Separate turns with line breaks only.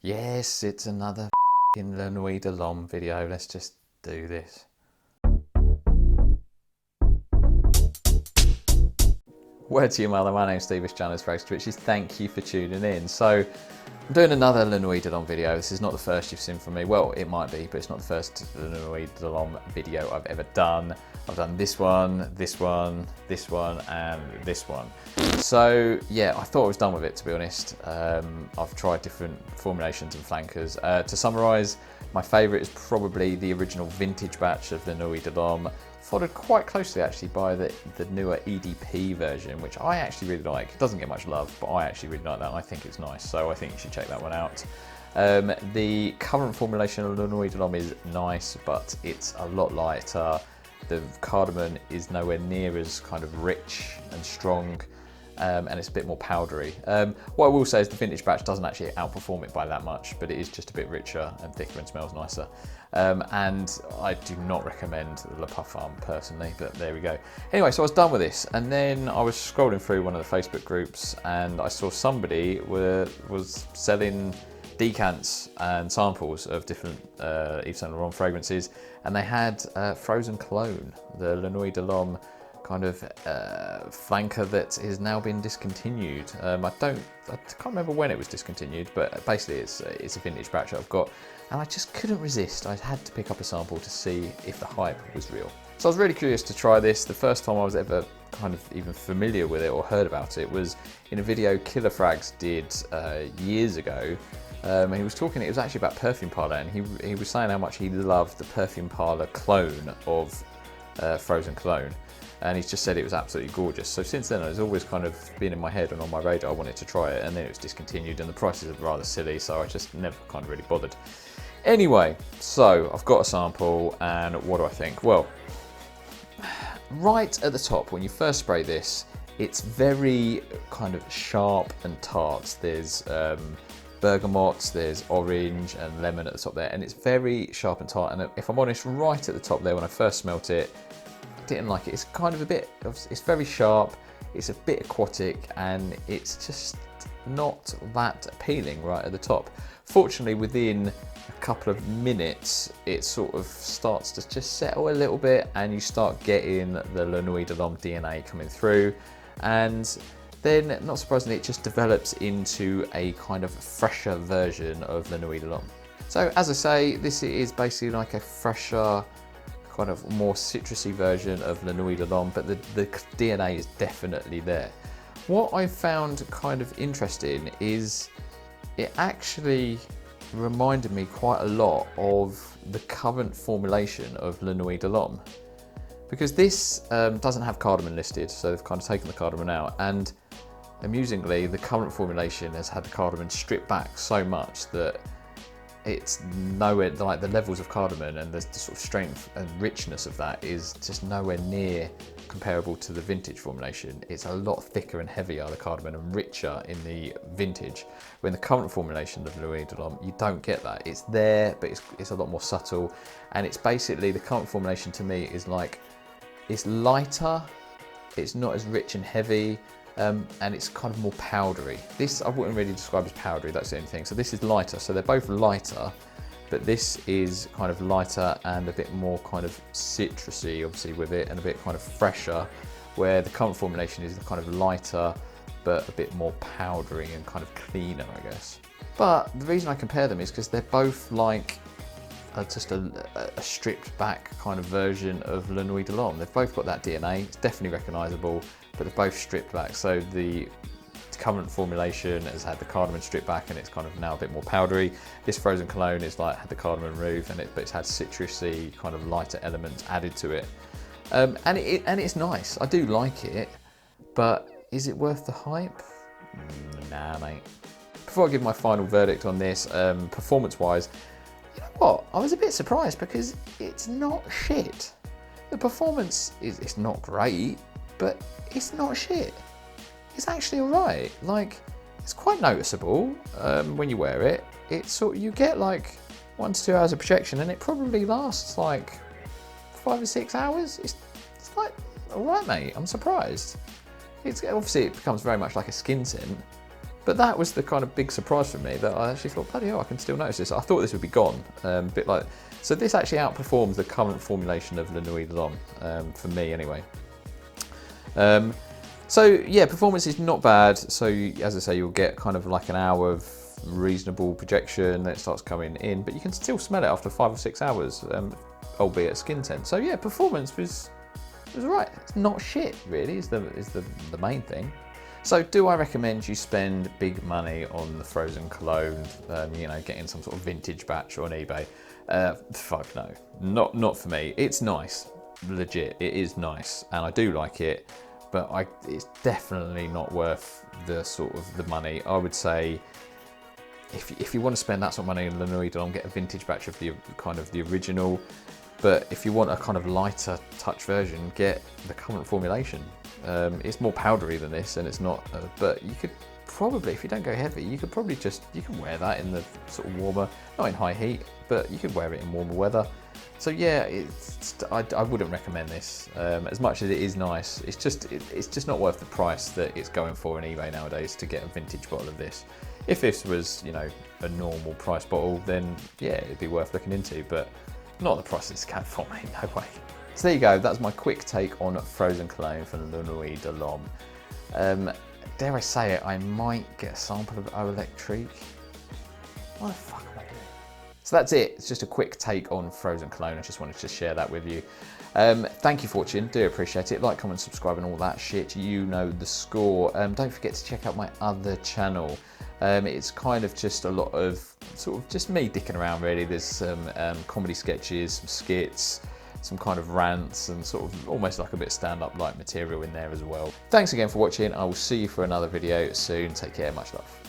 Yes, it's another f***ing La Nuit de l'Homme video. Let's just do this. Word to your mother, my name's Steve, channel Twitches. Thank you for tuning in. So, I'm doing another La Nuit de l'Homme video. This is not the first you've seen from me. Well, it might be, but it's not the first La Nuit de l'Homme video I've ever done. I've done this one, this one, this one, and this one. So, yeah, I thought I was done with it, to be honest. I've tried different formulations and flankers. To summarise, my favourite is probably the original vintage batch of La Nuit de l'Homme, followed quite closely actually by the newer EDP version, which I actually really like. It doesn't get much love, but I actually really like that. I think it's nice, so I think you should check that one out. The current formulation of La Nuit de l'Homme is nice, but it's a lot lighter. The cardamom is nowhere near as kind of rich and strong, and it's a bit more powdery. What I will say is the vintage batch doesn't actually outperform it by that much, but it is just a bit richer and thicker and smells nicer. And I do not recommend Le Parfum personally, but there we go. Anyway, so I was done with this, and then I was scrolling through one of the Facebook groups, and I saw somebody was selling decants and samples of different Yves Saint Laurent fragrances, and they had Frozen Cologne, the La Nuit de l'Homme kind of flanker that has now been discontinued. I can't remember when it was discontinued, but basically it's a vintage batch I've got, and I just couldn't resist. I had to pick up a sample to see if the hype was real. So I was really curious to try this. The first time I was ever kind of even familiar with it or heard about it was in a video Killer Frags did years ago. He was talking, it was actually about Perfume Parlour, and he was saying how much he loved the Perfume Parlour clone of Frozen Cologne. And he's just said it was absolutely gorgeous. So since then, it's always kind of been in my head and on my radar. I wanted to try it, and then it was discontinued, and the prices are rather silly, so I just never kind of really bothered. Anyway, so I've got a sample, and what do I think? Well, right at the top, when you first spray this, it's very kind of sharp and tart. There's bergamot, there's orange and lemon at the top there, and it's very sharp and tart. And if I'm honest, right at the top there, when I first smelt it, didn't like it. It's kind of it's very sharp, it's a bit aquatic, and it's just not that appealing right at the top. Fortunately, within a couple of minutes, it sort of starts to just settle a little bit, and you start getting the La Nuit de l'Homme DNA coming through, and then, not surprisingly, it just develops into a kind of fresher version of La Nuit de l'Homme. So, as I say, this is basically like a fresher, kind of more citrusy version of La Nuit de l'Homme, but the DNA is definitely there. What I found kind of interesting is it actually reminded me quite a lot of the current formulation of La Nuit de l'Homme, because this doesn't have cardamom listed, so they've kind of taken the cardamom out, and amusingly, the current formulation has had the cardamom stripped back so much that it's nowhere, like the levels of cardamom and the sort of strength and richness of that is just nowhere near comparable to the vintage formulation. It's a lot thicker and heavier, the cardamom, and richer in the vintage. When the current formulation of La Nuit de l'Homme, you don't get that. It's there, but it's a lot more subtle. And it's basically, the current formulation to me is like, it's lighter, it's not as rich and heavy, and it's kind of more powdery. This I wouldn't really describe as powdery, that's the only thing. So this is lighter, so they're both lighter, but this is kind of lighter and a bit more kind of citrusy, obviously, with it, and a bit kind of fresher, where the current formulation is kind of lighter, but a bit more powdery and kind of cleaner, I guess. But the reason I compare them is because they're both like just a stripped back kind of version of La Nuit de l'Homme. They've both got that DNA, it's definitely recognisable, but they're both stripped back. So the current formulation has had the cardamom stripped back, and it's kind of now a bit more powdery. This Frozen Cologne is like had the cardamom removed, but it's had citrusy kind of lighter elements added to it. And it's nice. I do like it, but is it worth the hype? Nah, mate. Before I give my final verdict on this, performance-wise, you know what? I was a bit surprised because it's not shit. The performance it's not great, but it's not shit. It's actually alright. Like, it's quite noticeable when you wear it. It's sort you get like 1 to 2 hours of protection, and it probably lasts like 5 or 6 hours. It's like alright, mate. I'm surprised. It's obviously it becomes very much like a skin tint, But that was the kind of big surprise for me, that I actually thought, bloody hell, I can still notice this. I thought this would be gone, a bit like, so this actually outperforms the current formulation of La Nuit L'Homme, for me anyway. So yeah, performance is not bad. So as I say, you'll get kind of like an hour of reasonable projection, then it starts coming in, but you can still smell it after 5 or 6 hours, albeit skin tint. So yeah, performance was right. It's not shit, really, is the main thing. So do I recommend you spend big money on the frozen cologne, you know, getting some sort of vintage batch on eBay? Fuck no, not for me. It's nice, legit, it is nice, and I do like it, but it's definitely not worth the sort of the money. I would say if you want to spend that sort of money on La Nuit L'Homme, get a vintage batch of the kind of the original. But if you want a kind of lighter touch version, get the current formulation. It's more powdery than this, and it's not. But you could probably, if you don't go heavy, you could probably you can wear that in the sort of warmer, not in high heat, but you could wear it in warmer weather. So yeah, I wouldn't recommend this. As much as it is nice, it's just not worth the price that it's going for on eBay nowadays to get a vintage bottle of this. If this was, you know, a normal price bottle, then yeah, it'd be worth looking into, but not the price this can for me, no way. So there you go, that's my quick take on frozen cologne from La Nuit L'Homme. Dare I say it, I might get a sample of Eau Electrique. What the fuck am I doing? So that's it, it's just a quick take on frozen cologne. I just wanted to share that with you. Thank you for watching, do appreciate it. Like, comment, subscribe and all that shit, you know the score. Don't forget to check out my other channel. It's kind of just a lot of sort of just me dicking around really. There's some comedy sketches, some skits, some kind of rants, and sort of almost like a bit of stand-up like material in there as well. Thanks again for watching. I will see you for another video soon. Take care, much love.